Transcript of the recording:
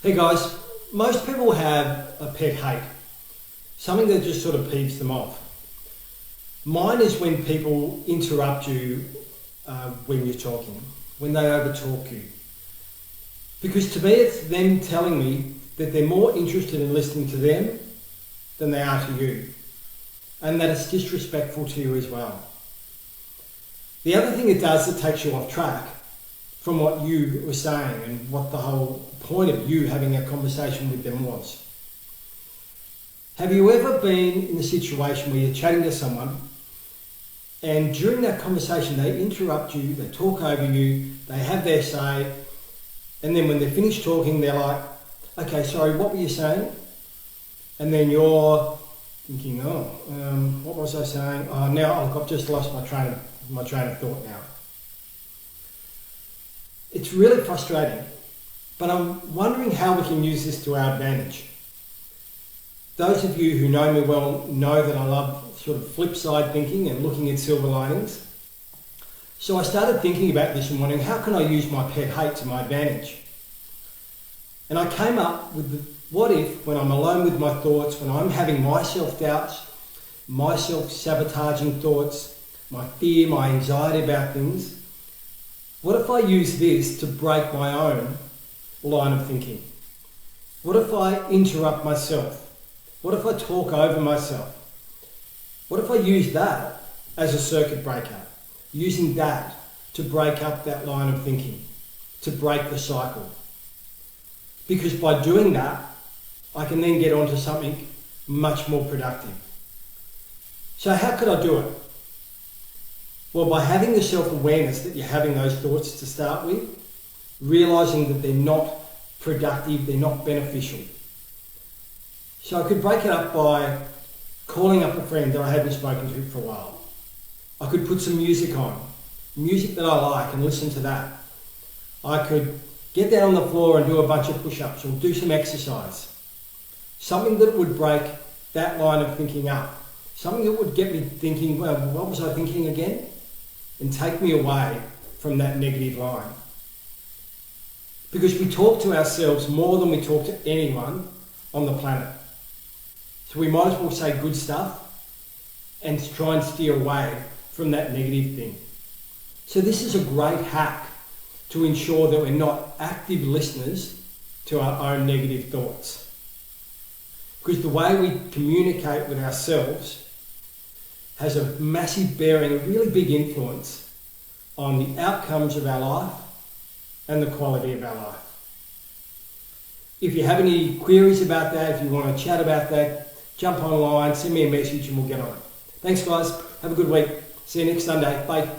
Hey guys, most people have a pet hate, something that just sort of peeves them off. Mine is when people interrupt you when you're talking, when they overtalk you. Because to me it's them telling me that they're more interested in listening to them than they are to you, and that it's disrespectful to you as well. The other thing it does, it takes you off track from what you were saying and what the whole point of you having a conversation with them was. Have you ever been in a situation where you're chatting to someone and during that conversation they interrupt you, they talk over you, they have their say, and then when they're finished talking they're like, okay, sorry, what were you saying? And then you're thinking, what was I saying? Oh, now I've just lost my train of thought now. It's really frustrating, but I'm wondering how we can use this to our advantage. Those of you who know me well know that I love sort of flip side thinking and looking at silver linings. So I started thinking about this and wondering, how can I use my pet hate to my advantage? And I came up with what if, when I'm alone with my thoughts, when I'm having my self-doubts, my self-sabotaging thoughts, my fear, my anxiety about things, what if I use this to break my own line of thinking? What if I interrupt myself? What if I talk over myself? What if I use that as a circuit breaker? Using that to break up that line of thinking, to break the cycle. Because by doing that, I can then get onto something much more productive. So how could I do it? Well, by having the self-awareness that you're having those thoughts to start with, realising that they're not productive, they're not beneficial. So I could break it up by calling up a friend that I hadn't spoken to for a while. I could put some music on, music that I like, and listen to that. I could get down on the floor and do a bunch of push-ups or do some exercise. Something that would break that line of thinking up. Something that would get me thinking, well, what was I thinking again? And take me away from that negative line. Because we talk to ourselves more than we talk to anyone on the planet. So we might as well say good stuff and try and steer away from that negative thing. So this is a great hack to ensure that we're not active listeners to our own negative thoughts. Because the way we communicate with ourselves has a massive bearing, a really big influence on the outcomes of our life and the quality of our life. If you have any queries about that, if you want to chat about that, jump online, send me a message and we'll get on it. Thanks guys, have a good week. See you next Sunday. Bye.